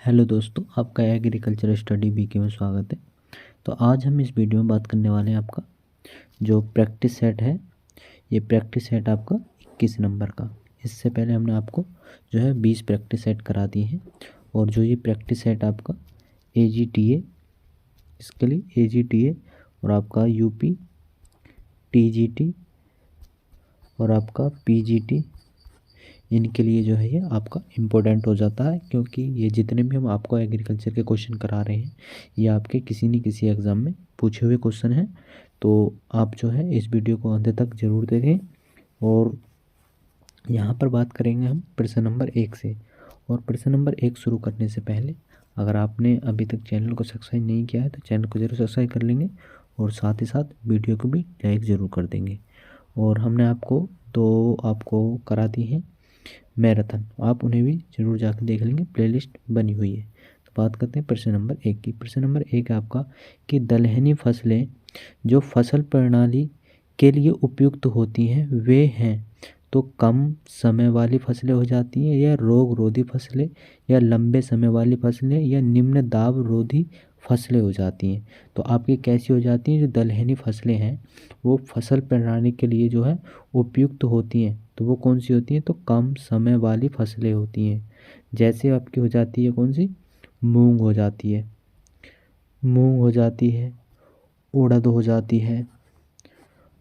Hello दोस्तों, आपका agriculture study BK में स्वागत है। तो आज हम इस वीडियो में बात करने वाले हैं आपका जो प्रैक्टिस सेट है। ये प्रैक्टिस सेट आपका 21 नंबर का। इससे पहले हमने आपको जो है 20 प्रैक्टिस सेट करा दी है। और जो ये प्रैक्टिस सेट आपका AGTA, इसके लिए AGTA और आपका UP, TGT और आपका PGT, इनके लिए जो है ये आपका इम्पोर्टेंट हो जाता है, क्योंकि ये जितने भी हम आपको एग्रीकल्चर के क्वेश्चन करा रहे हैं ये आपके किसी न किसी एग्ज़ाम में पूछे हुए क्वेश्चन हैं। तो आप जो है इस वीडियो को अंत तक ज़रूर देखें। और यहाँ पर बात करेंगे हम प्रश्न नंबर 1 से। और प्रश्न नंबर 1 शुरू करने से पहले अगर आपने अभी तक चैनल को सब्सक्राइब नहीं किया है तो चैनल को ज़रूर सब्सक्राइब कर लेंगे और साथ ही साथ वीडियो को भी लाइक ज़रूर कर देंगे। और हमने आपको करा दी है मैराथन, आप उन्हें भी जरूर जाकर देख लेंगे, प्लेलिस्ट बनी हुई है। तो बात करते हैं प्रश्न नंबर 1 की। प्रश्न नंबर 1 आपका कि दलहनी फसलें जो फसल प्रणाली के लिए उपयुक्त होती हैं वे हैं तो कम समय वाली फसलें हो जाती हैं, या रोग रोधी फसलें, या लंबे समय वाली फसलें, या निम्न दाब रोधी फसलें हो जाती हैं। तो आपकी कैसी हो जाती हैं? जो दलहनी फसलें हैं वो फसल प्रणाली के लिए जो है उपयुक्त होती हैं, तो वो कौन सी होती हैं? तो कम समय वाली फसलें होती हैं। जैसे आपकी हो जाती है कौन सी? मूंग हो जाती है, मूंग हो जाती है, उड़द हो जाती है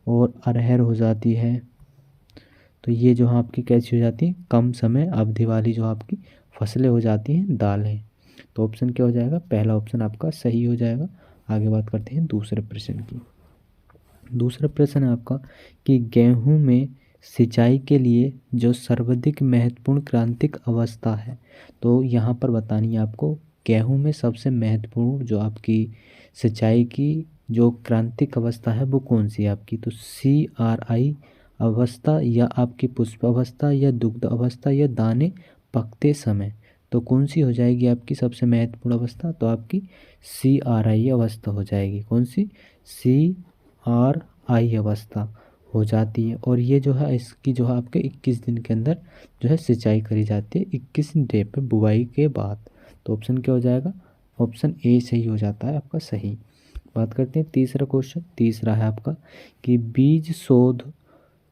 और अरहर हो जाती है। तो ये जो आपकी कैसी हो जाती है? कम समय अवधि वाली जो आपकी फसलें हो जाती हैं, दालें। तो ऑप्शन क्या हो जाएगा? पहला ऑप्शन आपका सही हो जाएगा। आगे बात करते हैं दूसरे प्रश्न की। दूसरा प्रश्न है आपका कि गेहूं में सिंचाई के लिए जो सर्वाधिक महत्वपूर्ण क्रांतिक अवस्था है, तो यहाँ पर बतानी है आपको गेहूं में सबसे महत्वपूर्ण जो आपकी सिंचाई की जो क्रांतिक अवस्था है वो कौन सी है आपकी? तो CRI अवस्था, या आपकी पुष्प अवस्था, या दुग्ध अवस्था, या दाने पकते समय। तो कौन सी हो जाएगी आपकी सबसे महत्वपूर्ण अवस्था? तो आपकी CRI अवस्था हो जाएगी। कौन सी? CRI अवस्था हो जाती है। और ये जो है इसकी जो है आपके 21 दिन के अंदर जो है सिंचाई करी जाती है, 21 डे पे बुआई के बाद। तो ऑप्शन क्या हो जाएगा? ऑप्शन ए सही हो जाता है आपका सही। बात करते हैं तीसरा क्वेश्चन। तीसरा है आपका कि बीज शोध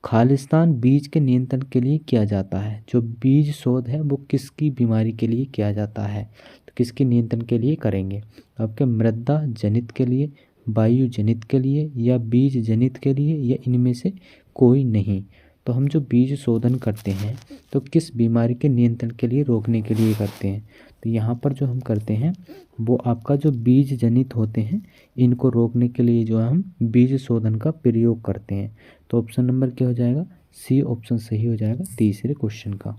खालिस्तान बीज के नियंत्रण के लिए किया जाता है। जो बीज शोध है वो किसकी बीमारी के लिए किया जाता है? तो किसके नियंत्रण के लिए करेंगे? आपके मृदा जनित के लिए, वायु जनित के लिए, या बीज जनित के लिए, या इनमें से कोई नहीं। तो हम जो बीज शोधन करते हैं तो किस बीमारी के नियंत्रण के लिए, रोकने के लिए करते हैं? तो यहाँ पर जो हम करते हैं वो आपका जो बीज जनित होते हैं इनको रोकने के लिए जो है हम बीज शोधन का प्रयोग करते हैं। तो ऑप्शन नंबर क्या हो जाएगा? सी ऑप्शन सही हो जाएगा तीसरे क्वेश्चन का।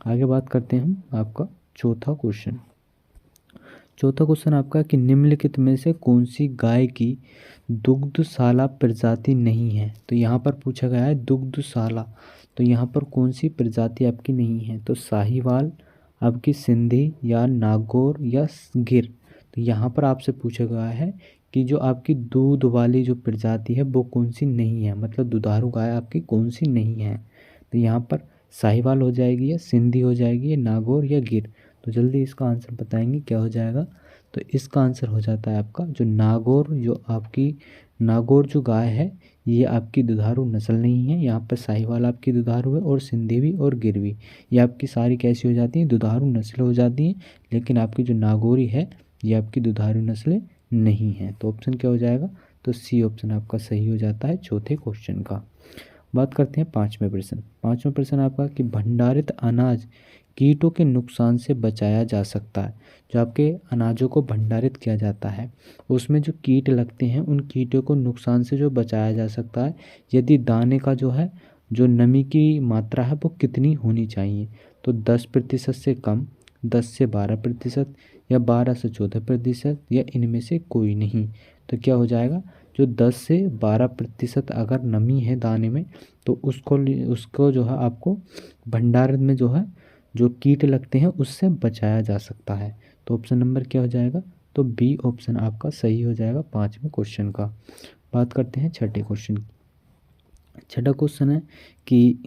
आगे बात करते हैं हम आपका चौथा क्वेश्चन। चौथा क्वेश्चन आपका कि निम्नलिखित में से कौन सी गाय की दुग्धशाला प्रजाति नहीं है? तो यहाँ पर पूछा गया है दुग्धशाला, तो यहाँ पर कौन सी प्रजाति आपकी नहीं है? तो साहीवाल, आपकी सिंधी, या नागौर, या गिर। तो यहाँ पर आपसे पूछा गया है कि जो आपकी दूध वाली जो प्रजाति है वो कौन सी नहीं है, मतलब दुधारू गाय आपकी कौन सी नहीं है? तो यहाँ पर साहीवाल हो जाएगी, या सिंधी हो जाएगी, या नागौर, या गिर। तो जल्दी इसका आंसर बताएंगे क्या हो जाएगा? तो इसका आंसर हो जाता है आपका जो नागौर। जो आपकी नागौर जो गाय है ये आपकी दुधारू नस्ल नहीं है। यहाँ पर साहीवाल आपकी दुधारू है, और सिंधी भी और गिर भी, ये आपकी सारी कैसी हो जाती हैं? दुधारू नस्ल हो जाती हैं। लेकिन आपकी जो नागौरी है ये आपकी दुधारू नस्लें नहीं है। तो ऑप्शन क्या हो जाएगा? तो सी ऑप्शन आपका सही हो जाता है चौथे क्वेश्चन का। बात करते हैं पाँचवें प्रश्न। पाँचवें प्रश्न आपका कि भंडारित अनाज कीटों के नुकसान से बचाया जा सकता है। जो आपके अनाजों को भंडारित किया जाता है उसमें जो कीट लगते हैं उन कीटों को नुकसान से जो बचाया जा सकता है, यदि दाने का जो है जो नमी की मात्रा है वो कितनी होनी चाहिए? तो 10% से कम, 10 से 12%, या 12 से 14%, या इनमें से कोई नहीं। तो क्या हो जाएगा? जो 10 से 12% अगर नमी है दाने में तो उसको जो है आपको भंडारण में जो है जो कीट लगते हैं उससे बचाया जा सकता है। तो ऑप्शन नंबर क्या हो जाएगा? तो बी ऑप्शन आपका सही हो जाएगा पाँचवें क्वेश्चन का। बात करते हैं छठे क्वेश्चन की। छठा क्वेश्चन है कि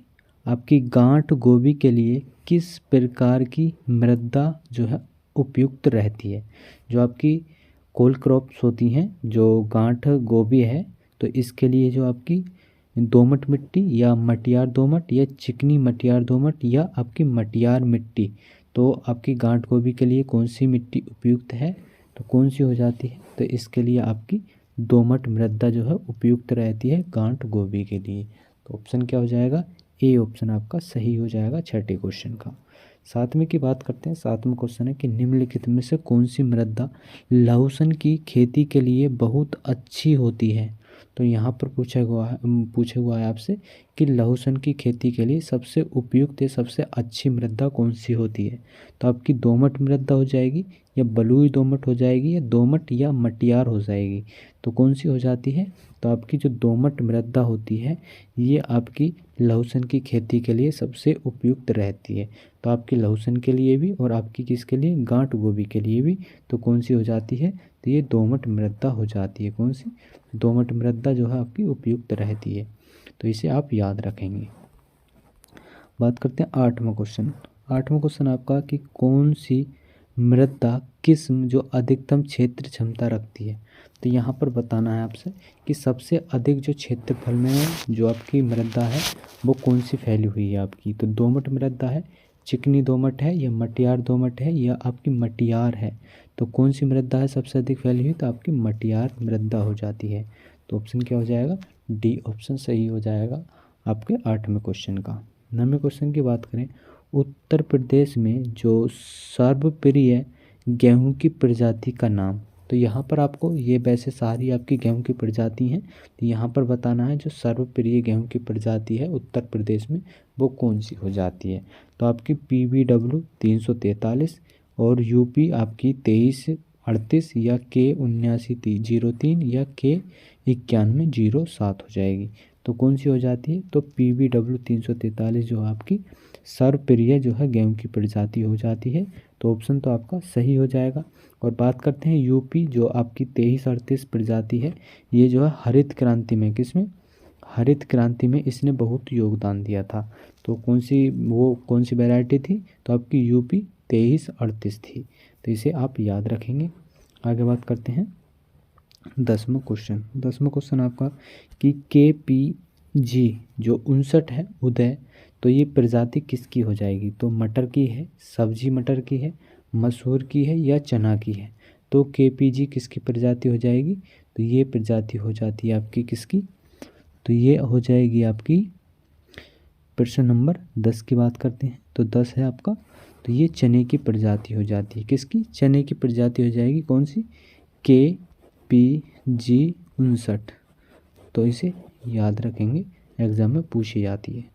आपकी गांठ गोभी के लिए किस प्रकार की मृदा जो है उपयुक्त रहती है। जो आपकी कोल क्रॉप्स होती हैं, जो गांठ गोभी है, तो इसके लिए जो आपकी दोमट मिट्टी या मटियार दोमट या चिकनी मटियार दोमट या आपकी मटियार मिट्टी, तो आपकी गांठ गोभी के लिए कौन सी मिट्टी उपयुक्त है, तो कौन सी हो जाती है, तो इसके लिए आपकी दोमट मृदा जो है उपयुक्त रहती है गांठ गोभी के लिए। तो ऑप्शन क्या हो जाएगा, ए ऑप्शन आपका सही हो जाएगा छठे क्वेश्चन का। सातवें की बात करते हैं। सातवें क्वेश्चन है कि निम्नलिखित में से कौन सी मृदा लहसुन की खेती के लिए बहुत अच्छी होती है। तो यहाँ पर पूछा हुआ है आपसे कि लहसुन की खेती के लिए सबसे उपयुक्त या सबसे अच्छी मृदा कौन सी होती है। तो आपकी दोमट मृदा हो जाएगी, या बलुई दोमट हो जाएगी, या दोमट या मटियार हो जाएगी। तो कौन सी हो जाती है, तो आपकी जो दोमट मृदा होती है ये आपकी लहसुन की खेती के लिए सबसे उपयुक्त रहती है। तो आपकी लहसुन के लिए भी और आपकी किसके लिए, गांठ गोभी के लिए भी, तो कौन सी हो जाती है, तो ये दोमट मृदा हो जाती है। कौन सी, दोमट मृदा जो है आपकी उपयुक्त रहती है। तो इसे आप याद रखेंगे। बात करते हैं आठवां क्वेश्चन। आठवां क्वेश्चन आपका कि कौन सी मृदा किस्म जो अधिकतम क्षेत्र क्षमता रखती है। तो यहाँ पर बताना है आपसे कि सबसे अधिक जो क्षेत्रफल में जो आपकी मृदा है वो कौन सी फैली हुई है आपकी। तो दोमट मृदा है, चिकनी दोमट है, या मटियार दोमट है, या आपकी मटियार है। तो कौन सी मृदा है सबसे अधिक फैली हुई, तो आपकी मटियार मृदा हो जाती है। तो ऑप्शन क्या हो जाएगा, डी ऑप्शन सही हो जाएगा आपके आठवें क्वेश्चन का। नौवें क्वेश्चन की बात करें, उत्तर प्रदेश में जो सर्वप्रिय गेहूं की प्रजाति का नाम। तो यहाँ पर आपको ये वैसे सारी आपकी गेहूं की प्रजाति हैं, तो यहाँ पर बताना है जो सर्वप्रिय गेहूं की प्रजाति है उत्तर प्रदेश में वो कौन सी हो जाती है। तो आपकी PBW 343 और UP आपकी 2338 या K7903 या K9107 हो जाएगी। तो कौन सी हो जाती है, तो PBW 343 जो आपकी सर्वप्रिय जो है गेहूं की प्रजाति हो जाती है। तो ऑप्शन तो आपका सही हो जाएगा। और बात करते हैं UP जो आपकी 2338 प्रजाति है, ये जो है हरित क्रांति में, किसमें, हरित क्रांति में इसने बहुत योगदान दिया था। तो कौन सी वैरायटी थी, तो आपकी UP 2338 थी। तो इसे आप याद रखेंगे। आगे बात करते हैं 10वां क्वेश्चन। 10वां क्वेश्चन आपका कि KPG जो 59 है उदय, तो ये प्रजाति किसकी हो जाएगी। तो मटर की है, सब्जी मटर की है, मसूर की है, या चना की है। तो KPG किसकी प्रजाति हो जाएगी, तो ये प्रजाति हो जाती है आपकी किसकी, तो ये हो जाएगी आपकी प्रश्न नंबर 10 की बात करते हैं। तो 10 है आपका, तो ये चने की प्रजाति हो जाती है, किसकी, चने की प्रजाति हो जाएगी, कौन सी, KPG 59। तो इसे याद रखेंगे, एग्जाम में पूछी जाती है।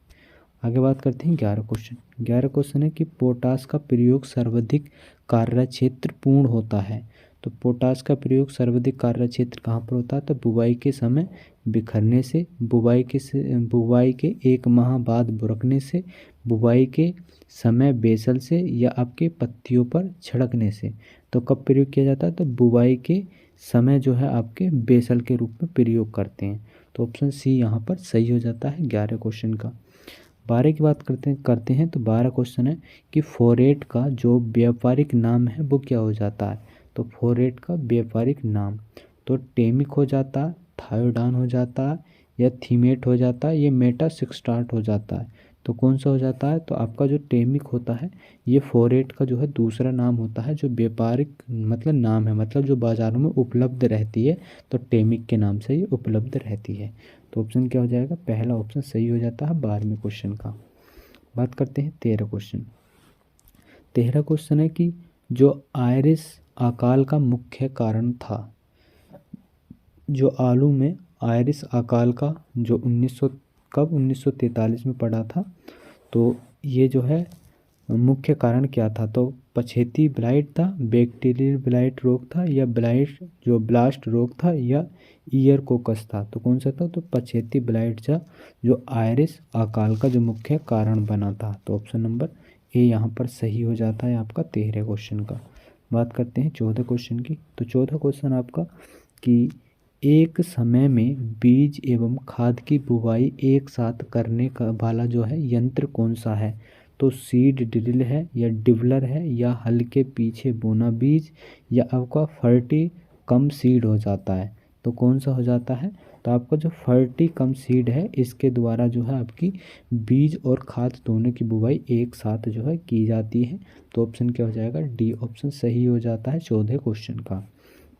आगे बात करते हैं 11 क्वेश्चन। 11 क्वेश्चन है कि पोटास का प्रयोग सर्वाधिक कार्यक्षेत्र पूर्ण होता है। तो पोटास का प्रयोग सर्वाधिक कार्यक्षेत्र कहाँ पर होता है, तो बुवाई के समय बिखरने से, बुवाई के 1 माह बाद बुरकने से, बुवाई के समय बेसल से, या आपके पत्तियों पर छिड़कने से। तो कब प्रयोग किया जाता है, तो बुवाई के समय जो है आपके बेसल के रूप में प्रयोग करते हैं। तो ऑप्शन सी यहाँ पर सही हो जाता है 11 क्वेश्चन का। 12 की बात करते हैं। तो 12 क्वेश्चन है कि फोरेट का जो व्यापारिक नाम है वो क्या हो जाता है। तो फोरेट का व्यापारिक नाम, तो टेमिक हो जाता है, थायोडान हो जाता है, या थीमेट हो जाता है, या मेटासिक्सटार्ट हो जाता है। तो कौन सा हो जाता है, तो आपका जो टेमिक होता है ये फोरेट का जो है दूसरा नाम होता है, जो व्यापारिक मतलब नाम है, मतलब जो बाज़ारों में उपलब्ध रहती है, तो टेमिक के नाम से ये उपलब्ध रहती है। तो ऑप्शन क्या हो जाएगा, पहला ऑप्शन सही हो जाता है 12वें क्वेश्चन का। बात करते हैं 13 क्वेश्चन। 13 क्वेश्चन है कि जो आयरिस अकाल का मुख्य कारण था। जो आलू में आयरिस अकाल का जो 1943 में पड़ा था, तो ये जो है मुख्य कारण क्या था, तो पछेती ब्लाइट था, बैक्टीरियल ब्लाइट रोग था, या ब्लाइट जो ब्लास्ट रोग था, या ईयर कोकस था। तो कौन सा था, तो पछेती ब्लाइट था जो आयरिस अकाल का जो मुख्य कारण बना था। तो ऑप्शन नंबर ए यहाँ पर सही हो जाता है आपका 13 क्वेश्चन का। बात करते हैं 14 क्वेश्चन की। तो 14 क्वेश्चन आपका कि एक समय में बीज एवं खाद की बुवाई एक साथ करने का वाला जो है यंत्र कौन सा है। तो सीड ड्रिल है या डिवलर है या हल के पीछे बोना बीज या आपका फर्टी कम सीड हो जाता है। तो कौन सा हो जाता है? तो आपका जो फर्टी कम सीड है इसके द्वारा जो है आपकी बीज और खाद दोनों की बुवाई एक साथ जो है की जाती है। तो ऑप्शन क्या हो जाएगा? डी ऑप्शन सही हो जाता है 14 क्वेश्चन का।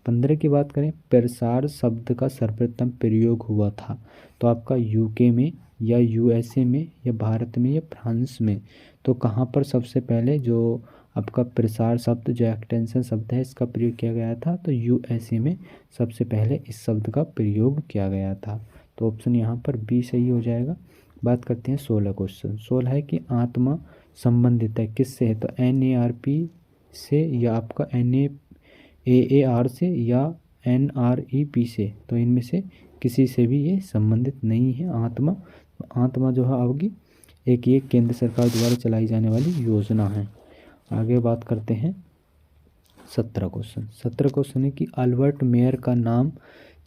15 की बात करें, प्रसार शब्द का सर्वप्रथम प्रयोग हुआ था तो आपका यूके में या यूएसए में या भारत में या फ्रांस में। तो कहाँ पर सबसे पहले जो आपका प्रसार शब्द जो एक्सटेंशन शब्द है इसका प्रयोग किया गया था? तो यूएसए में सबसे पहले इस शब्द का प्रयोग किया गया था। तो ऑप्शन यहाँ पर बी सही हो जाएगा। बात करते हैं 16 क्वेश्चन। 16 है कि आत्मा संबंधित है किससे है? तो NARP से या आपका AAR से या NREP से। तो इनमें से किसी से भी ये संबंधित नहीं है आत्मा। आत्मा जो है आपकी एक ये केंद्र सरकार द्वारा चलाई जाने वाली योजना है। आगे बात करते हैं 17 क्वेश्चन। 17 क्वेश्चन है कि अल्बर्ट मेयर का नाम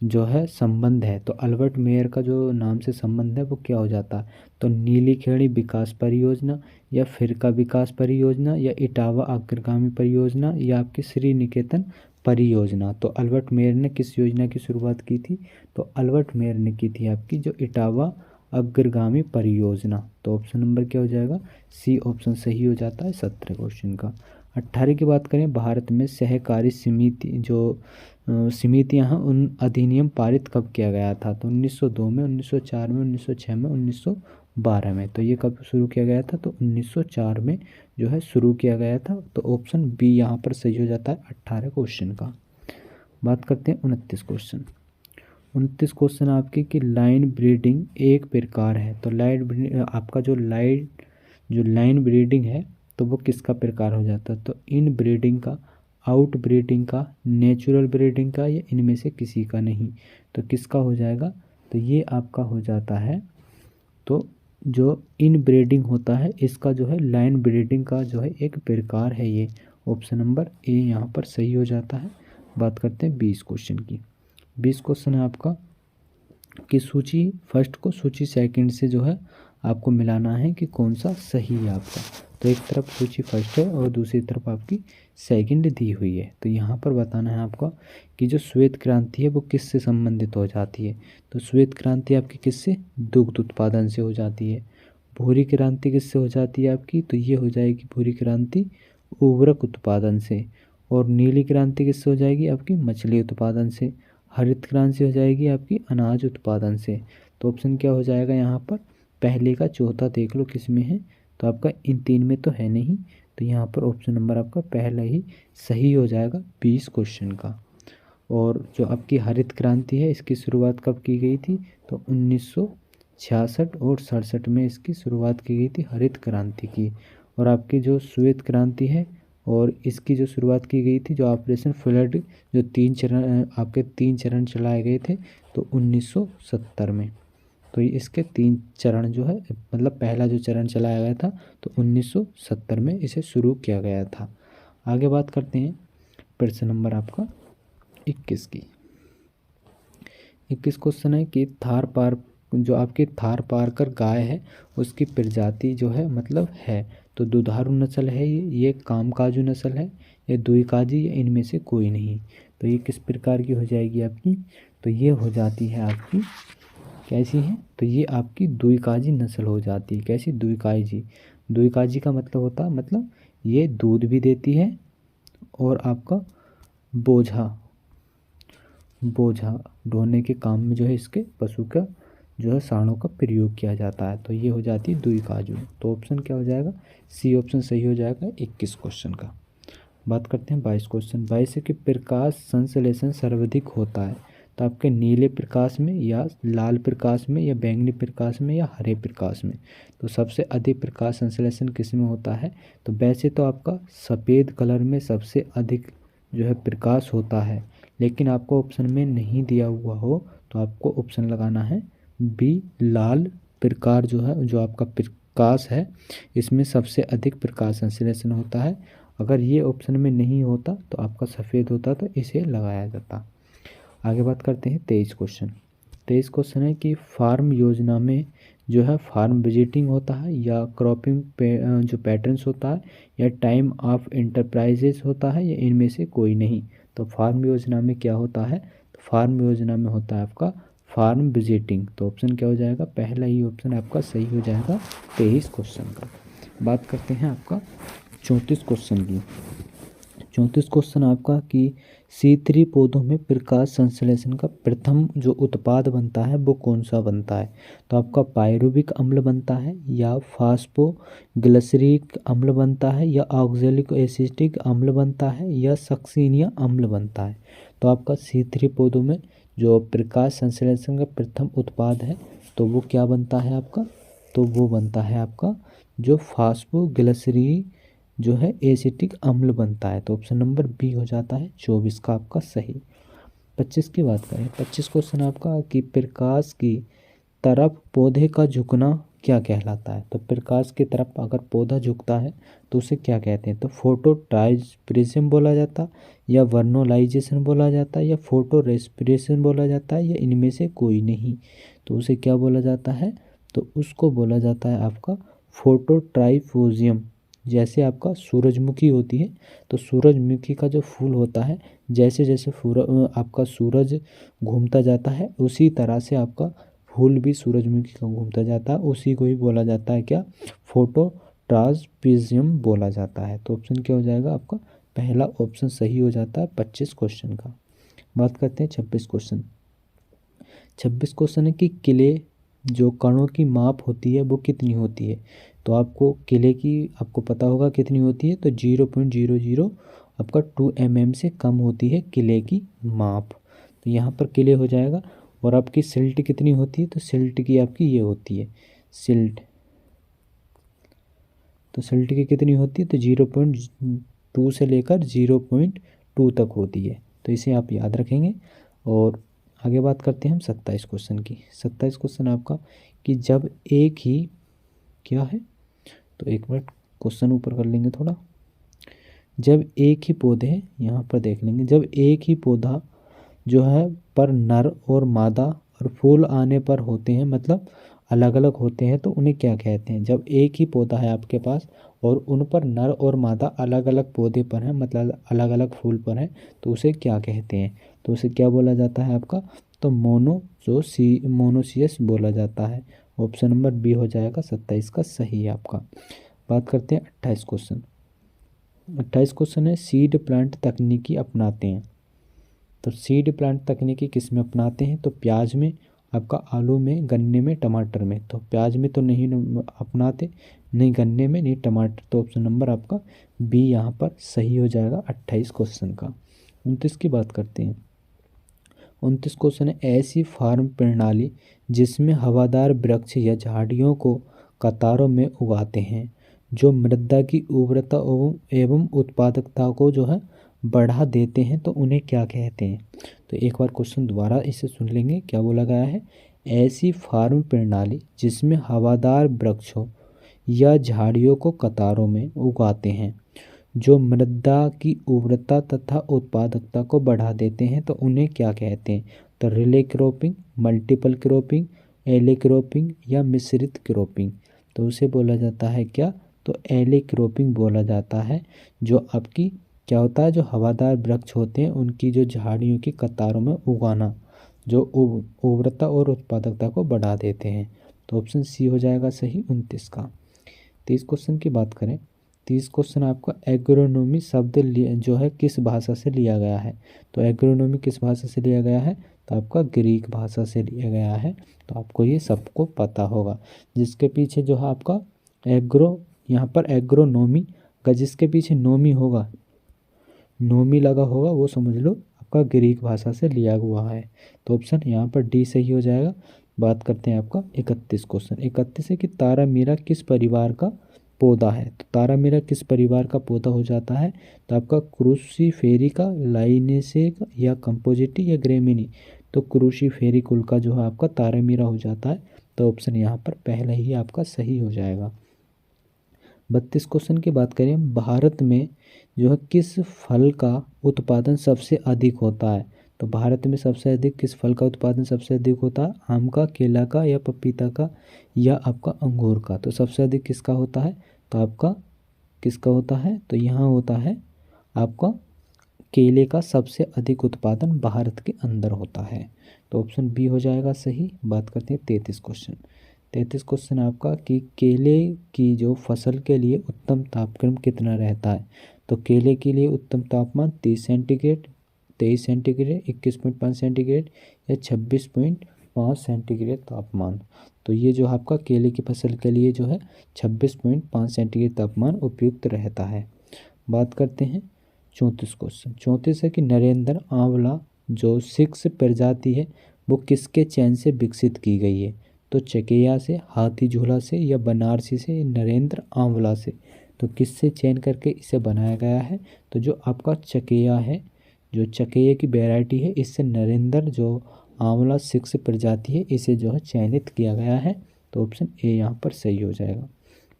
जो है संबंध है। तो अल्बर्ट मेयर का जो नाम से संबंध है वो क्या हो जाता है? तो नीली खेड़ी विकास परियोजना या फिरका विकास परियोजना या इटावा अग्रगामी परियोजना या आपकी श्री निकेतन परियोजना। तो अल्बर्ट मेयर ने किस योजना की शुरुआत की थी? तो अल्बर्ट मेयर ने की थी आपकी जो इटावा अग्रगामी परियोजना। तो ऑप्शन नंबर क्या हो जाएगा? सी ऑप्शन सही हो जाता है 17 क्वेश्चन का। 18 की बात करें, भारत में सहकारी समिति जो समितियाँ हैं उन अधिनियम पारित कब किया गया था? तो 1902 में, 1904 में, 1906 में, 1912 में। तो ये कब शुरू किया गया था? तो 1904 में जो है शुरू किया गया था। तो ऑप्शन बी यहाँ पर सही हो जाता है 18 क्वेश्चन का। बात करते हैं 29 क्वेश्चन। 29 क्वेश्चन आपके कि लाइन ब्रीडिंग एक प्रकार है। तो आपका जो लाइन ब्रीडिंग है तो वो किसका प्रकार हो जाता है? तो इन ब्रीडिंग का, आउट ब्रीडिंग का, नेचुरल ब्रीडिंग का या इनमें से किसी का नहीं। तो किसका हो जाएगा? तो ये आपका हो जाता है तो जो इन ब्रीडिंग होता है इसका जो है लाइन ब्रीडिंग का जो है एक प्रकार है ये। ऑप्शन नंबर ए यहाँ पर सही हो जाता है। बात करते हैं 20 क्वेश्चन की। 20 क्वेश्चन है आपका कि सूची फर्स्ट को सूची सेकंड से जो है आपको मिलाना है कि कौन सा सही है आपका। तो एक तरफ सूची फर्स्ट है और दूसरी तरफ आपकी सेकंड दी हुई है। तो यहाँ पर बताना है आपका कि जो श्वेत क्रांति है वो किससे संबंधित हो जाती है। तो श्वेत क्रांति आपकी किससे? दुग्ध उत्पादन से हो जाती है। भूरी क्रांति किससे हो जाती है आपकी? तो ये हो जाएगी भूरी क्रांति उर्वरक उत्पादन से। और नीली क्रांति किससे हो जाएगी? आपकी मछली उत्पादन से। हरित क्रांति हो जाएगी आपकी अनाज उत्पादन से। तो ऑप्शन क्या हो जाएगा यहाँ पर? पहले का चौथा देख लो किस में है। तो आपका इन तीन में तो है नहीं। तो यहाँ पर ऑप्शन नंबर आपका पहला ही सही हो जाएगा 20 क्वेश्चन का। और जो आपकी हरित क्रांति है इसकी शुरुआत कब की गई थी? तो 1966 और 67 में इसकी शुरुआत की गई थी हरित क्रांति की। और आपकी जो श्वेत क्रांति है और इसकी जो शुरुआत की गई थी जो ऑपरेशन फ्लड जो 3 चरण चलाए गए थे तो 1970 में। तो इसके 3 चरण जो है मतलब पहला जो चरण चलाया गया था तो 1970 में इसे शुरू किया गया था। आगे बात करते हैं प्रश्न नंबर आपका 21 की। 21 क्वेश्चन है कि जो आपकी थार पारकर गाय है उसकी प्रजाति जो है मतलब है। तो दुधारू नस्ल है ये कामकाजू नस्ल है, ये दुईकाजी या इनमें से कोई नहीं। तो ये किस प्रकार की हो जाएगी आपकी? तो ये हो जाती है आपकी कैसी है? तो ये आपकी दुईकाजी नस्ल हो जाती है। कैसी? दुईकाजी। दुईकाजी का मतलब होता है मतलब ये दूध भी देती है और आपका बोझा ढोने के काम में जो है इसके पशु का जो है साँडों का प्रयोग किया जाता है। तो ये हो जाती है दुईकाजू। तो ऑप्शन क्या हो जाएगा? सी ऑप्शन सही हो जाएगा 21 क्वेश्चन का। बात करते हैं 22 क्वेश्चन। 22 है कि प्रकाश संश्लेषण सर्वाधिक होता है। तो आपके नीले प्रकाश में या लाल प्रकाश में या बैंगनी प्रकाश में या हरे प्रकाश में। तो सबसे अधिक प्रकाश संश्लेषण किस में होता है? तो वैसे तो आपका सफ़ेद कलर में सबसे अधिक जो है प्रकाश होता है, लेकिन आपको ऑप्शन में नहीं दिया हुआ हो तो आपको ऑप्शन लगाना है बी, लाल प्रकार जो है जो आपका प्रकाश है इसमें सबसे अधिक प्रकाश संश्लेषण होता है। अगर ये ऑप्शन में नहीं होता तो आपका सफ़ेद होता तो इसे लगाया जाता। आगे बात करते हैं 23 क्वेश्चन। 23 क्वेश्चन है कि फार्म योजना में जो है फार्म विजिटिंग होता है, या क्रॉपिंग जो पैटर्न्स होता है, या टाइम ऑफ इंटरप्राइजेस होता है, या इनमें से कोई नहीं। तो फार्म योजना में क्या होता है, तो फार्म योजना में होता है आपका फार्म विजिटिंग। तो ऑप्शन क्या हो जाएगा, पहला ही ऑप्शन आपका सही हो जाएगा 23 क्वेश्चन का। बात करते हैं आपका 34 क्वेश्चन की। 34 क्वेश्चन आपका कि C3 पौधों में प्रकाश संश्लेषण का प्रथम जो उत्पाद बनता है वो कौन सा बनता है। तो आपका पायरुविक अम्ल बनता है, या फास्फोग्लिसरिक अम्ल बनता है, या ऑक्जेलिक एसिटिक अम्ल बनता है, या सक्सीनिया अम्ल बनता है। तो आपका C3 पौधों में जो प्रकाश संश्लेषण का प्रथम उत्पाद है तो वो क्या बनता है आपका, तो वो बनता है आपका जो फास्फोग्लिसरी जो है एसिटिक अम्ल बनता है। तो ऑप्शन नंबर बी हो जाता है 24 का आपका सही। 25 की बात करें, 25 क्वेश्चन आपका कि प्रकाश की तरफ पौधे का झुकना क्या कहलाता है। तो प्रकाश की तरफ अगर पौधा झुकता है तो उसे क्या कहते हैं, तो फोटो ट्रांसपिरेशन बोला जाता, या वर्नोलाइजेशन बोला जाता है, या फोटो रेस्पिरेशन बोला जाता है, या इनमें से कोई नहीं। तो उसे क्या बोला जाता है, तो उसको बोला जाता है आपका फोटोट्राइफोजियम। जैसे आपका सूरजमुखी होती है, तो सूरजमुखी का जो फूल होता है, जैसे जैसे आपका सूरज घूमता जाता है उसी तरह से आपका फूल भी सूरजमुखी का घूमता जाता है, उसी को ही बोला जाता है क्या, फोटो ट्रांसपिजियम बोला जाता है। तो ऑप्शन क्या हो जाएगा आपका, पहला ऑप्शन सही हो जाता है 25 क्वेश्चन का। बात करते हैं 26 क्वेश्चन। 26 क्वेश्चन है कि किले जो कणों की माप होती है वो कितनी होती है। तो आपको किले की आपको पता होगा कितनी होती है, तो 0.00 आपका 2 mm से कम होती है किले की माप। तो यहाँ पर किले हो जाएगा। और आपकी सिल्ट कितनी होती है, तो सिल्ट की आपकी ये होती है सिल्ट, तो सिल्ट की कितनी होती है, तो 0.2 से लेकर 0.2 तक होती है। तो इसे आप याद रखेंगे। और आगे बात करते हैं हम 27 क्वेश्चन की। 27 क्वेश्चन आपका कि जब एक ही क्या है, तो एक मिनट क्वेश्चन ऊपर कर लेंगे थोड़ा। जब एक ही पौधे यहाँ पर देख लेंगे, जब एक ही पौधा जो है पर नर और मादा और फूल आने पर होते हैं, मतलब अलग अलग होते हैं, तो उन्हें क्या कहते हैं। जब एक ही पौधा है आपके पास और उन पर नर और मादा अलग अलग पौधे पर हैं, मतलब अलग अलग फूल पर हैं, तो उसे क्या कहते हैं। तो उसे क्या बोला जाता है आपका, तो मोनोसियस बोला जाता है। ऑप्शन नंबर बी हो जाएगा 27 का सही है आपका। बात करते हैं 28 क्वेश्चन। 28 क्वेश्चन है सीड प्लांट तकनीकी अपनाते हैं। तो सीड प्लांट तकनीकी किस में अपनाते हैं, तो प्याज में, आपका आलू में, गन्ने में, टमाटर में। तो प्याज में तो नहीं अपनाते, नहीं गन्ने में, नहीं टमाटर। तो ऑप्शन नंबर आपका बी यहाँ पर सही हो जाएगा 28 क्वेश्चन का। 29 की बात करते हैं। 29 क्वेश्चन है ऐसी फार्म प्रणाली जिसमें हवादार वृक्ष या झाड़ियों को कतारों में उगाते हैं जो मृदा की उर्वरता एवं उत्पादकता को जो है बढ़ा देते हैं, तो उन्हें क्या कहते हैं। तो एक बार क्वेश्चन दोबारा इसे सुन लेंगे, क्या बोला गया है। ऐसी फार्म प्रणाली जिसमें हवादार वृक्षों या झाड़ियों को कतारों में उगाते हैं जो मृदा की उर्वरता तथा उत्पादकता को बढ़ा देते हैं, तो उन्हें क्या कहते हैं। तो रिले क्रॉपिंग, मल्टीपल क्रॉपिंग, एले क्रॉपिंग, या मिश्रित क्रॉपिंग। तो उसे बोला जाता है क्या, तो एले क्रॉपिंग बोला जाता है। जो आपकी क्या होता है, जो हवादार वृक्ष होते हैं उनकी जो झाड़ियों की कतारों में उगाना, जो उर्वरता और उत्पादकता को बढ़ा देते हैं। तो ऑप्शन सी हो जाएगा सही 29 का। 30 क्वेश्चन की बात करें। 30 क्वेश्चन आपका एग्रोनॉमी शब्द जो है किस भाषा से लिया गया है। तो एग्रोनॉमी किस भाषा से लिया गया है, तो आपका ग्रीक भाषा से लिया गया है। तो आपको ये सबको पता होगा। जिसके पीछे जो है आपका एग्रो, यहाँ पर एग्रोनॉमी का जिसके पीछे नोमी होगा, नोमी लगा होगा, वो समझ लो आपका ग्रीक भाषा से लिया हुआ है। तो ऑप्शन यहाँ पर डी सही हो जाएगा। बात करते हैं आपका 31 क्वेश्चन। 31 है कि तारामीरा किस परिवार का पौधा है। तो तारामीरा किस परिवार का पौधा हो जाता है, तो आपका क्रूसीफेरी का, लाइनेसे का, या कंपोजिटी, या ग्रेमिनी। तो क्रूसीफेरी कुल का जो है आपका तारामीरा हो जाता है। तो ऑप्शन यहाँ पर पहले ही आपका सही हो जाएगा। 32 क्वेश्चन की बात करें, भारत में जो है किस फल का उत्पादन सबसे अधिक होता है। तो भारत में सबसे अधिक किस फल का उत्पादन सबसे अधिक होता है? आम का, केला का, या पपीता का, या आपका अंगूर का? तो सबसे अधिक किसका होता है? तो आपका किसका होता है? तो यहाँ होता है आपका केले का सबसे अधिक उत्पादन भारत के अंदर होता है। तो ऑप्शन बी हो जाएगा सही। बात करते हैं 33 क्वेश्चन। 33 क्वेश्चन आपका कि केले की जो फसल के लिए उत्तम तापक्रम कितना रहता है? तो केले के लिए उत्तम तापमान 30 सेंटीग्रेड, 23 सेंटीग्रेड, 21.5 सेंटीग्रेड, या 26.5 सेंटीग्रेड तापमान। तो ये जो आपका केले की फसल के लिए जो है 26.5 सेंटीग्रेड तापमान उपयुक्त रहता है। बात करते हैं 34 क्वेश्चन। 34 है कि नरेंद्र आंवला जो 6 प्रजाति है वो किसके चयन से विकसित की गई है? तो चकेया से, हाथी झूला से, या बनारसी से, नरेंद्र आंवला से? तो किससे चयन करके इसे बनाया गया है? तो जो आपका चकेया है, जो चकेये की वैरायटी है, इससे नरेंद्र जो आंवला 6 प्रजाति है इसे जो है चयनित किया गया है। तो ऑप्शन ए यहाँ पर सही हो जाएगा।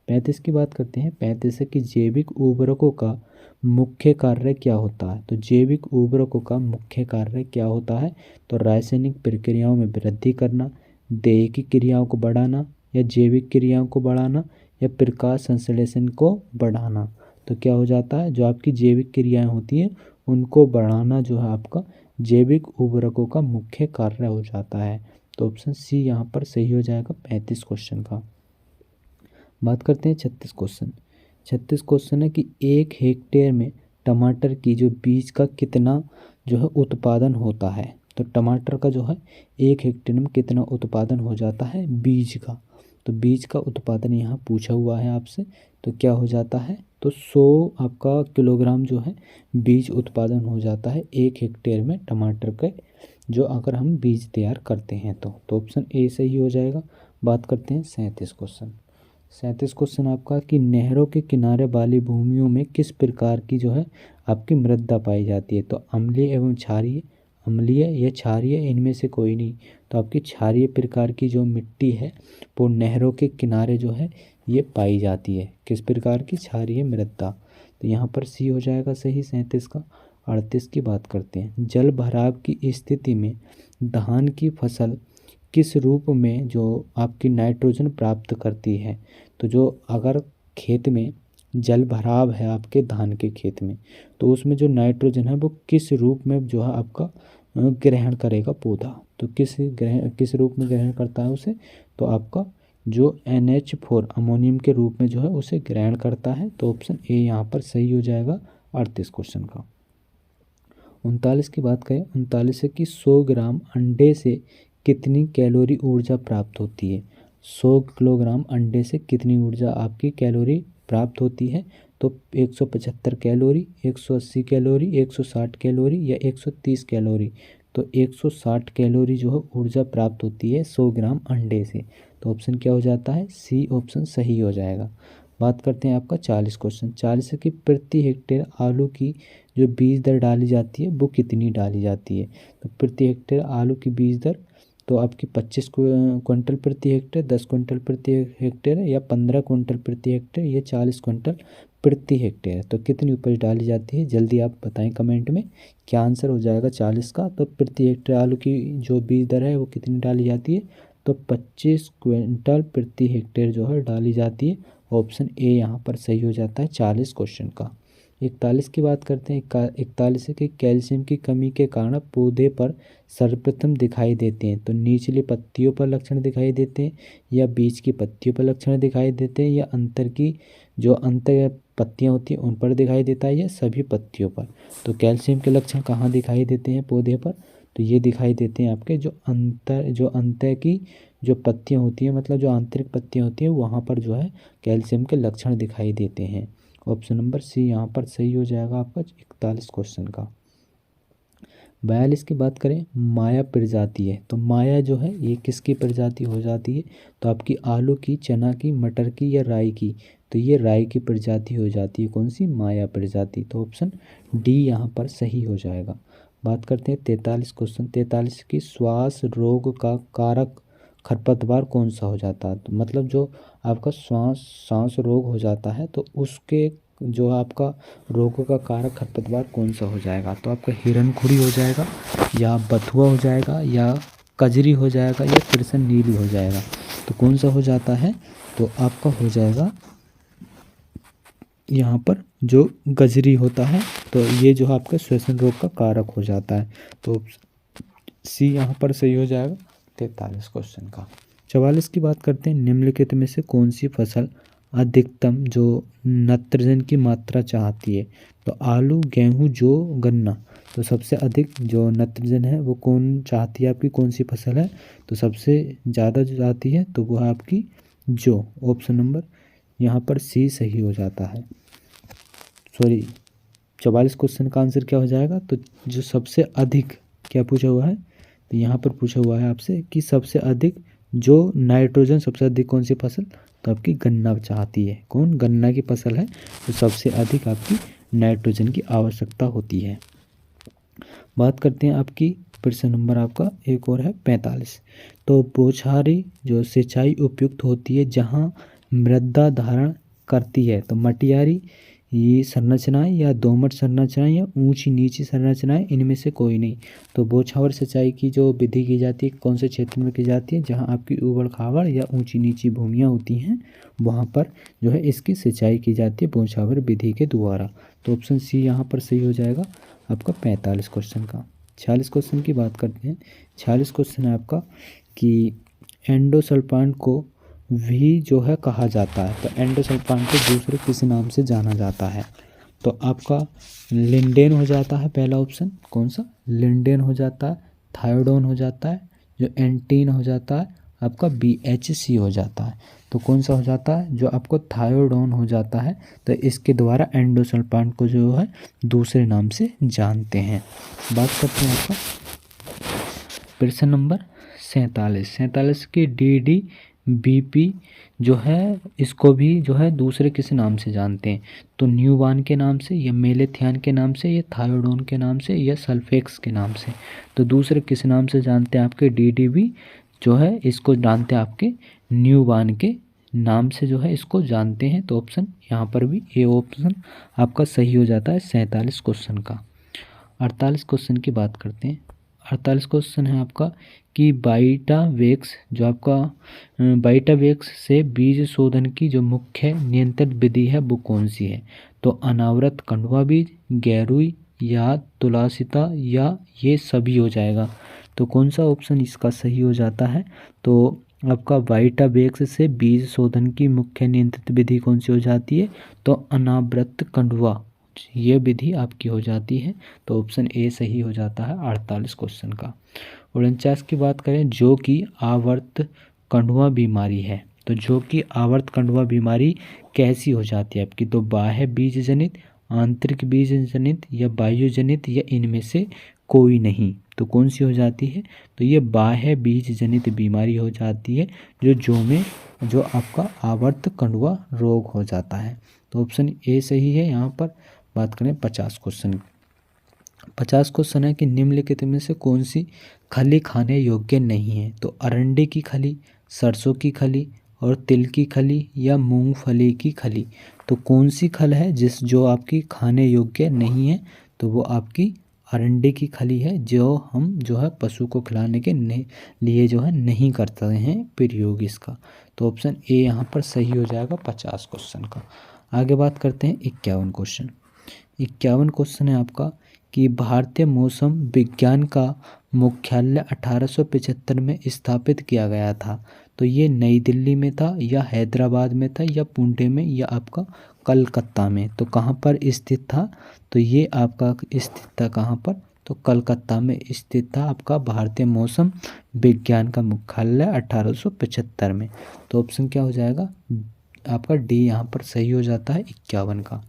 35 की बात करते हैं। 35 है कि जैविक उर्वरकों का मुख्य कार्य क्या होता है? तो जैविक उर्वरकों का मुख्य कार्य क्या होता है? तो रासायनिक प्रक्रियाओं में वृद्धि करना, देयिकी क्रियाओं को बढ़ाना, या जैविक क्रियाओं को बढ़ाना, या प्रकाश संश्लेषण को बढ़ाना। तो क्या हो जाता है? जो आपकी जैविक क्रियाएं होती हैं उनको बढ़ाना जो है आपका जैविक उर्वरकों का मुख्य कार्य हो जाता है। तो ऑप्शन सी यहाँ पर सही हो जाएगा 35 क्वेश्चन का। बात करते हैं 36 क्वेश्चन। 36 क्वेश्चन है कि 1 हेक्टेयर में टमाटर की जो बीज का कितना जो है उत्पादन होता है? तो टमाटर का जो है 1 हेक्टेयर में कितना उत्पादन हो जाता है बीज का? तो बीज का उत्पादन यहाँ पूछा हुआ है आपसे। तो क्या हो जाता है? तो 100 आपका किलोग्राम जो है बीज उत्पादन हो जाता है 1 हेक्टेयर में टमाटर के, जो अगर हम बीज तैयार करते हैं तो ऑप्शन ए सही हो जाएगा। बात करते हैं 37 क्वेश्चन। 37 क्वेश्चन आपका कि नहरों के किनारे वाली भूमियों में किस प्रकार की जो है आपकी मृदा पाई जाती है? तो अम्लीय एवं क्षारीय, अम्लीय या क्षारीय, इनमें से कोई नहीं। तो आपकी क्षारीय प्रकार की जो मिट्टी है वो नहरों के किनारे जो है ये पाई जाती है। किस प्रकार की? क्षारीय मृदा। तो यहाँ पर सी हो जाएगा सही 37 का। 38 की बात करते हैं। जल भराव की स्थिति में धान की फसल किस रूप में जो आपकी नाइट्रोजन प्राप्त करती है? तो जो अगर खेत में जल भराव है आपके धान के खेत में, तो उसमें जो नाइट्रोजन है वो किस रूप में जो है आपका ग्रहण करेगा पौधा? तो किस रूप में ग्रहण करता है उसे? तो आपका जो NH4 अमोनियम के रूप में जो है उसे ग्रहण करता है। तो ऑप्शन ए यहाँ पर सही हो जाएगा 38 क्वेश्चन का। 39 की बात करें। 39 है कि 100 ग्राम अंडे से कितनी कैलोरी ऊर्जा प्राप्त होती है? 100 किलोग्राम अंडे से कितनी ऊर्जा आपकी कैलोरी प्राप्त होती है? तो 175 कैलोरी, 180 कैलोरी, 160 कैलोरी, या 130 कैलोरी? तो 160 कैलोरी जो है ऊर्जा प्राप्त होती है 100 ग्राम अंडे से। तो ऑप्शन क्या हो जाता है? सी ऑप्शन सही हो जाएगा। बात करते हैं आपका 40 क्वेश्चन। 40 है कि प्रति हेक्टेयर आलू की जो बीज दर डाली जाती है वो कितनी डाली जाती है? तो प्रति हेक्टेयर आलू की बीज दर तो आपकी 25 क्विंटल प्रति हेक्टेयर, 10 क्विंटल प्रति हेक्टेयर, या 15 क्विंटल प्रति हेक्टेयर, या 40 क्विंटल प्रति हेक्टेयर? तो कितनी उपज डाली जाती है? जल्दी आप बताएं कमेंट में क्या आंसर हो जाएगा 40 का। तो प्रति हेक्टेयर आलू की जो बीज दर है वो कितनी डाली जाती है? तो 25 क्विंटल प्रति हेक्टेयर जो है डाली जाती है। ऑप्शन ए यहाँ पर सही हो जाता है 40 क्वेश्चन का। 41 की बात करते हैं। 41 है कि कैल्शियम की कमी के कारण पौधे पर सर्वप्रथम दिखाई देते हैं? तो निचली पत्तियों पर लक्षण दिखाई देते हैं, या बीच की पत्तियों पर लक्षण दिखाई देते हैं, या अंतर की जो अंतर पत्तियां होती हैं उन पर दिखाई देता है, या सभी पत्तियों पर? तो कैल्शियम के लक्षण कहाँ दिखाई देते हैं पौधे पर? तो ये दिखाई देते हैं आपके जो अंतर की जो पत्तियां होती हैं, मतलब जो आंतरिक पत्तियां होती हैं वहाँ पर जो है कैल्शियम के लक्षण दिखाई देते हैं। ऑप्शन नंबर सी यहाँ पर सही हो जाएगा आपका 41 क्वेश्चन का। 42 की बात करें। माया प्रजाति है। तो माया जो है ये किसकी प्रजाति हो जाती है? तो आपकी आलू की, चना की, मटर की, या राई की? तो ये राई की प्रजाति हो जाती है। कौन सी? माया प्रजाति। तो ऑप्शन डी यहाँ पर सही हो जाएगा। बात करते हैं 43 क्वेश्चन। 43 की श्वास रोग का कारक खरपतवार कौन सा हो जाता है? तो मतलब जो आपका सांस रोग हो जाता है तो उसके जो आपका रोगों का कारक खरपतवार कौन सा हो जाएगा? तो आपका हिरनखुरी हो जाएगा, या बथुआ हो जाएगा, या कजरी हो जाएगा, या कृष्ण नीली हो जाएगा। तो कौन सा हो जाता है? तो आपका हो जाएगा यहाँ पर जो गजरी होता है। तो ये जो आपका श्वसन रोग का कारक हो जाता है। तो सी यहाँ पर सही हो जाएगा 43 क्वेश्चन का। 44 की बात करते हैं, निम्नलिखित में से कौन सी फसल अधिकतम जो नाइट्रोजन की मात्रा चाहती है? तो आलू, गेहूं, जौ, गन्ना। तो सबसे अधिक जो नाइट्रोजन है वो कौन चाहती है? आपकी कौन सी फसल है? तो सबसे ज़्यादा जो चाहती है तो वो है आपकी जौ। ऑप्शन नंबर यहाँ पर सी सही हो जाता है। सॉरी, 44 क्वेश्चन का आंसर क्या हो जाएगा? तो जो सबसे अधिक क्या पूछा हुआ है? तो यहाँ पर पूछा हुआ है आपसे कि सबसे अधिक जो नाइट्रोजन सबसे अधिक कौन सी फसल? तो आपकी गन्ना चाहती है। कौन? गन्ना की फसल है तो सबसे अधिक आपकी नाइट्रोजन की आवश्यकता होती है। बात करते हैं आपकी प्रश्न नंबर आपका एक और है 45। तो बौछारी जो सिंचाई उपयुक्त होती है जहाँ मृदा धारण करती है? तो मटियारी ये संरचनाएं, या दोमट संरचनाएं, या ऊंची नीची संरचनाएं, इनमें से कोई नहीं। तो बौछावर सिंचाई की जो विधि की जाती है कौन से क्षेत्र में की जाती है? जहां आपकी ऊबड़ खाबड़ या ऊंची नीची भूमियां होती हैं वहां पर जो है इसकी सिंचाई की जाती है बौछावर विधि के द्वारा। तो ऑप्शन सी यहाँ पर सही हो जाएगा आपका 45 क्वेश्चन का। 46 क्वेश्चन की बात करते हैं। 46 क्वेश्चन है आपका कि एंडोसल्फान को भी जो है कहा जाता है। तो एंडोसल्फान को दूसरे किस नाम से जाना जाता है? तो आपका लिंडेन हो जाता है पहला ऑप्शन। कौन सा? लिंडेन हो जाता है, थायोडोन हो जाता है, जो एंटीन हो जाता है, आपका BHC हो जाता है। तो कौन सा हो जाता है? जो आपको थायोडोन हो जाता है। तो इसके द्वारा एंडोसल्फान को जो है दूसरे नाम से जानते हैं। बात करते हैं आपका प्रश्न नंबर 47 की DDBP जो है इसको भी जो है दूसरे किसी नाम से जानते हैं? तो न्यूवान के नाम से, या मेलेथियान के नाम से, या थायोडोन के नाम से, या सल्फेक्स के नाम से। तो दूसरे किस नाम से जानते हैं? आपके DDB जो है इसको जानते हैं आपके न्यूवान के नाम से जो है इसको जानते हैं। तो ऑप्शन यहाँ पर भी ए ऑप्शन आपका सही हो जाता है 47 क्वेश्चन का। 48 क्वेश्चन की बात करते हैं। 48 क्वेश्चन है आपका कि बाइटावेक्स जो आपका बाइटावेक्स से बीज शोधन की जो मुख्य नियंत्रित विधि है वो कौन सी है? तो अनावृत कंडवा बीज, गैरुई, या तुलासिता, या ये सभी हो जाएगा। तो कौन सा ऑप्शन इसका सही हो जाता है? तो आपका बाइटावेक्स से बीज शोधन की मुख्य नियंत्रित विधि कौन सी हो जाती है? तो अनावृत कंडवा ये विधि आपकी हो जाती है। तो ऑप्शन ए सही हो जाता है 48 क्वेश्चन का। 49 की बात करें, जो कि आवर्त कंडवा बीमारी है। तो जो कि आवर्त कंडवा बीमारी कैसी हो जाती है आपकी? तो बाह्य बीज जनित, आंतरिक बीज जनित, या वायु जनित, या इनमें से कोई नहीं। तो कौन सी हो जाती है? तो ये बाह्य बीज जनित बीमारी हो जाती है जो जौ में जो आपका आवर्त कंडवा रोग हो जाता है। तो ऑप्शन ए सही है यहाँ पर। बात करें 50 क्वेश्चन। 50 क्वेश्चन है कि निम्नलिखित में से कौन सी खली खाने योग्य नहीं है? तो अरंडी की खली, सरसों की खली, और तिल की खली, या मूंगफली की खली। तो कौन सी खल है जो आपकी खाने योग्य नहीं है? तो वो आपकी अरंडी की खली है, जो हम जो है पशु को खिलाने के लिए जो है नहीं करते हैं प्रयोग इसका। तो ऑप्शन ए यहाँ पर सही हो जाएगा 50 क्वेश्चन का। आगे बात करते हैं 51 क्वेश्चन। 51 क्वेश्चन है आपका कि भारतीय मौसम विज्ञान का मुख्यालय 1875 में स्थापित किया गया था। तो ये नई दिल्ली में था, या हैदराबाद में था, या पुणे में, या आपका कलकत्ता में। तो कहाँ पर स्थित था? तो ये आपका स्थित था कहाँ पर? तो कलकत्ता में स्थित था आपका भारतीय मौसम विज्ञान का मुख्यालय 1875 में। तो ऑप्शन क्या हो जाएगा? आपका डी यहाँ पर सही हो जाता है 51 का।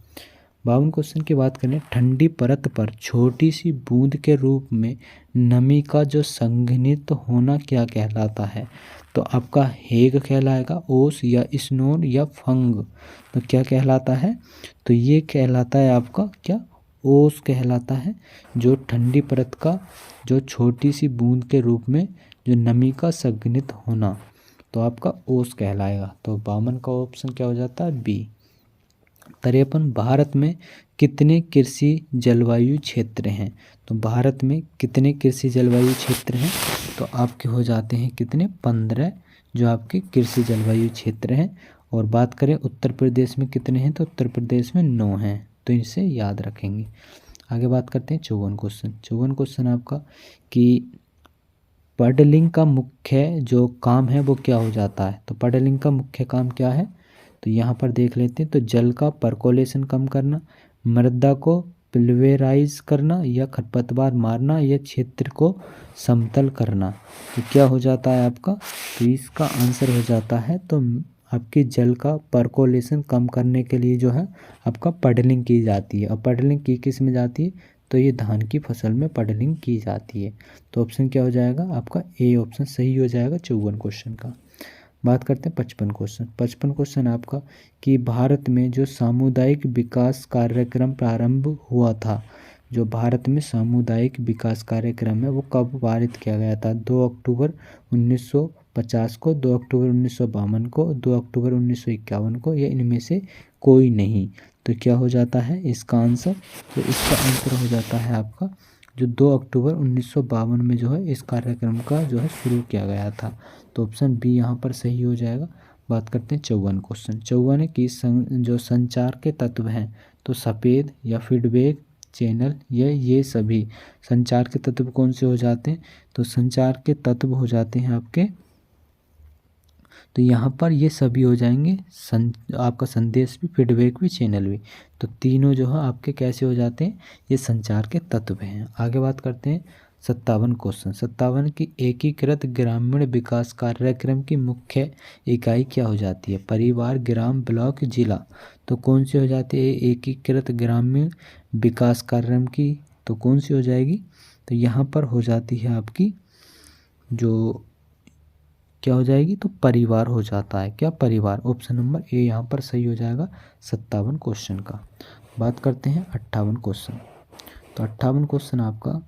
52 क्वेश्चन की बात करें, ठंडी परत पर छोटी सी बूंद के रूप में नमी का जो संघनित होना क्या कहलाता है? तो आपका हेग कहलाएगा, ओस, या स्नोन, या फंग। तो क्या कहलाता है? तो ये कहलाता है आपका क्या? ओस कहलाता है। जो ठंडी परत का जो छोटी सी बूंद के रूप में जो नमी का संघनित होना, तो आपका ओस कहलाएगा। तो 52 का ऑप्शन क्या हो जाता है? बी। 53 भारत में कितने कृषि जलवायु क्षेत्र हैं? तो भारत में कितने कृषि जलवायु क्षेत्र हैं? तो आपके हो जाते हैं कितने? 15 जो आपके कृषि जलवायु क्षेत्र हैं। और बात करें उत्तर प्रदेश में कितने हैं? तो उत्तर प्रदेश में 9 हैं, तो इसे याद रखेंगे। आगे बात करते हैं 54 क्वेश्चन। 54 क्वेश्चन आपका कि पॉडलिंग का मुख्य जो काम है वो क्या हो जाता है? तो पॉडलिंग का मुख्य काम क्या है? तो यहाँ पर देख लेते हैं। तो जल का परकोलेशन कम करना, मृदा को पिल्वेराइज करना, या खरपतवार मारना, या क्षेत्र को समतल करना। तो क्या हो जाता है आपका? तो इसका आंसर हो जाता है तो आपके जल का परकोलेशन कम करने के लिए जो है आपका पॉडलिंग की जाती है। और पॉडलिंग की किस में जाती है? तो ये धान की फसल में पॉडलिंग की जाती है। तो ऑप्शन क्या हो जाएगा आपका? ए ऑप्शन सही हो जाएगा 54 क्वेश्चन का। बात करते हैं 55 क्वेश्चन। 55 क्वेश्चन आपका कि भारत में जो सामुदायिक विकास कार्यक्रम प्रारंभ हुआ था, जो भारत में सामुदायिक विकास कार्यक्रम है वो कब पारित किया गया था? 2 अक्टूबर 1950 को, 2 अक्टूबर 1952 को, 2 अक्टूबर 1951 को, या इनमें से कोई नहीं। तो क्या हो जाता है इसका आंसर? तो इसका आंसर हो जाता है आपका जो 2 अक्टूबर 1952 में जो है इस कार्यक्रम का जो है शुरू किया गया था। तो ऑप्शन बी यहाँ पर सही हो जाएगा। बात करते हैं 54 क्वेश्चन। 54 है कि जो संचार के तत्व हैं, तो सफ़ेद या फीडबैक चैनल या ये सभी संचार के तत्व कौन से हो जाते हैं? तो संचार के तत्व हो जाते हैं आपके, तो यहाँ पर ये सभी हो जाएंगे, आपका संदेश भी, फीडबैक भी, चैनल भी। तो तीनों जो है आपके कैसे हो जाते हैं? ये संचार के तत्व हैं। आगे बात करते हैं 57 क्वेश्चन। 57 की एकीकृत ग्रामीण विकास कार्यक्रम की मुख्य इकाई क्या हो जाती है? परिवार, ग्राम, ब्लॉक, जिला। तो कौन सी हो जाती है एकीकृत ग्रामीण विकास कार्यक्रम की? तो कौन सी हो जाएगी? तो यहाँ पर हो जाती है आपकी जो क्या हो जाएगी? तो परिवार हो जाता है। क्या? परिवार। ऑप्शन नंबर ए यहाँ पर सही हो जाएगा 57 क्वेश्चन का। बात करते हैं 58 क्वेश्चन। तो 58 क्वेश्चन आपका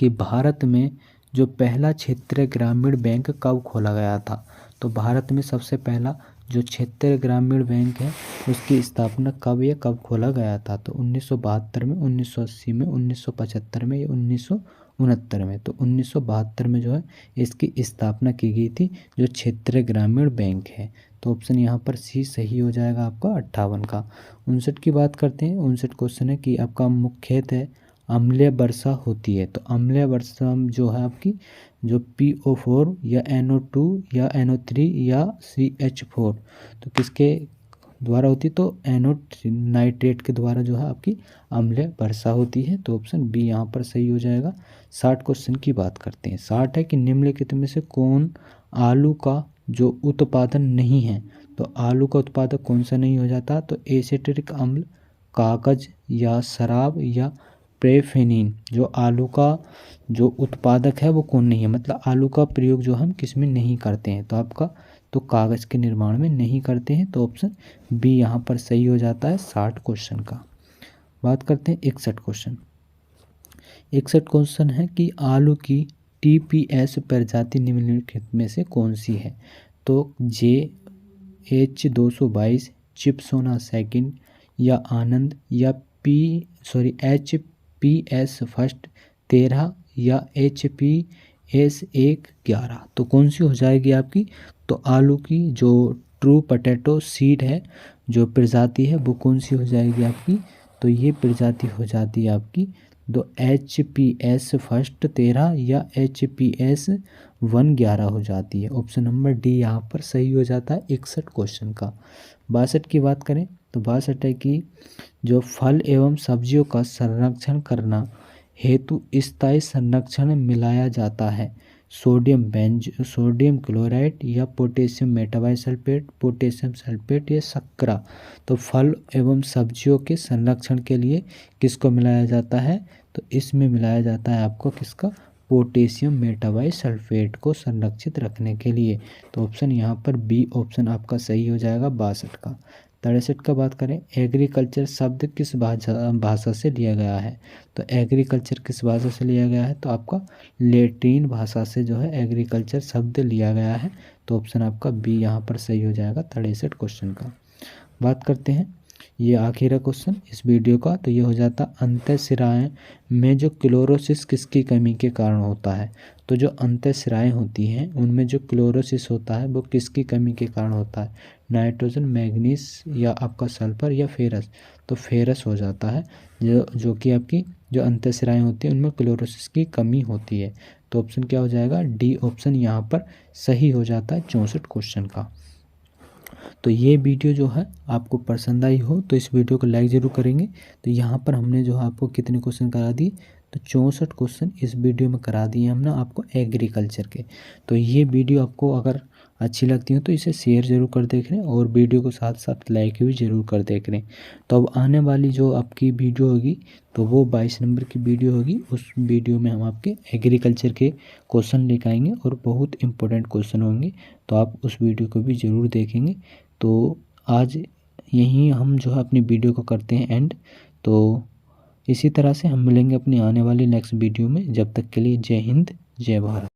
कि भारत में जो पहला क्षेत्रीय ग्रामीण बैंक कब खोला गया था? तो भारत में सबसे पहला जो क्षेत्रीय ग्रामीण बैंक है उसकी स्थापना कब या कब खोला गया था? तो 1972 में, 1980 में, 1975 में, या 1969 में। तो 1972 में जो है इसकी स्थापना की गई थी, जो क्षेत्रीय ग्रामीण बैंक है। तो ऑप्शन यहाँ पर सी सही हो जाएगा आपका 58 का। 59 की बात करते हैं। 59 क्वेश्चन है कि आपका मुख्यतः अम्लीय वर्षा होती है। तो अम्लीय वर्षा जो है आपकी जो PO4 या NO2 या NO3 या CH4, तो किसके द्वारा होती है? तो नाइट्रेट के द्वारा जो है आपकी अम्लीय वर्षा होती है। तो ऑप्शन बी यहाँ पर सही हो जाएगा। 60 क्वेश्चन की बात करते हैं। 60 है कि निम्नलिखित में से कौन आलू का जो उत्पादन नहीं है? तो आलू का उत्पादक कौन सा नहीं हो जाता? तो एसिटिक अम्ल, कागज, या शराब, या प्रेफेनिन। जो आलू का जो उत्पादक है वो कौन नहीं है? मतलब आलू का प्रयोग जो हम किस में नहीं करते हैं? तो आपका तो कागज़ के निर्माण में नहीं करते हैं। तो ऑप्शन बी यहाँ पर सही हो जाता है 60 क्वेश्चन का। बात करते हैं 61 क्वेश्चन। 61 क्वेश्चन है कि आलू की TPS प्रजाति निम्नलिखित में से कौन सी है? तो JH222, चिप्सोना सेकंड, या आनंद, या HPS फर्स्ट 13, या HPS1 11। तो कौन सी हो जाएगी आपकी? तो आलू की जो ट्रू पोटैटो सीड है जो प्रजाति है वो कौन सी हो जाएगी आपकी? तो ये प्रजाति हो जाती है आपकी दो HPS फर्स्ट 13 या HPS1 11 हो जाती है। ऑप्शन नंबर डी यहाँ पर सही हो जाता है 61 क्वेश्चन का। 62 की बात करें तो 62 है कि जो फल एवं सब्जियों का संरक्षण करना हेतु स्थायी संरक्षण मिलाया जाता है सोडियम क्लोराइड, या पोटेशियम मेटाबाइसल्फेट, पोटेशियम सल्फेट, या शर्करा। तो फल एवं सब्जियों के संरक्षण के लिए किसको मिलाया जाता है? तो इसमें मिलाया जाता है आपको किसका? पोटेशियम मेटाबाइसल्फेट को संरक्षित रखने के लिए। तो ऑप्शन यहाँ पर बी ऑप्शन आपका सही हो जाएगा 62 का। 63 का बात करें, एग्रीकल्चर शब्द किस भाषा से लिया गया है? तो एग्रीकल्चर किस भाषा से लिया गया है? तो आपका लैटिन भाषा से जो है एग्रीकल्चर शब्द लिया गया है। तो ऑप्शन आपका बी यहाँ पर सही हो जाएगा 63 क्वेश्चन का। बात करते हैं ये आखिरी क्वेश्चन इस वीडियो का। तो ये हो जाता अंतःशिराएं में जो क्लोरोसिस किसकी कमी के कारण होता है। तो जो अंतःशिराएं होती हैं उनमें जो क्लोरोसिस होता है वो किसकी कमी के कारण होता है, नाइट्रोजन, मैग्नीज या आपका सल्फर या फेरस। तो फेरस हो जाता है, जो कि आपकी जो अंतःशिराएं होती हैं उनमें क्लोरोसिस की कमी होती है। तो ऑप्शन क्या हो जाएगा, डी ऑप्शन यहाँ पर सही हो जाता है 64 क्वेश्चन का। तो ये वीडियो जो है आपको पसंद आई हो तो इस वीडियो को लाइक ज़रूर करेंगे। तो यहाँ पर हमने जो है आपको कितने क्वेश्चन करा दिए, तो 64 क्वेश्चन इस वीडियो में करा दिए हमने आपको एग्रीकल्चर के। तो ये वीडियो आपको अगर अच्छी लगती हो तो इसे शेयर ज़रूर कर देख रहे हैं और वीडियो को साथ साथ लाइक भी ज़रूर कर देख रहे हैं। तो अब आने वाली जो आपकी वीडियो होगी तो वो 22 नंबर की वीडियो होगी। उस वीडियो में हम आपके एग्रीकल्चर के क्वेश्चन लेकर आएंगे और बहुत इंपॉर्टेंट क्वेश्चन होंगे। तो आप उस वीडियो को भी ज़रूर देखेंगे। तो आज यहीं हम जो है अपनी वीडियो को करते हैं एंड। तो इसी तरह से हम मिलेंगे अपनी आने वाली नेक्स्ट वीडियो में। जब तक के लिए जय हिंद, जय भारत।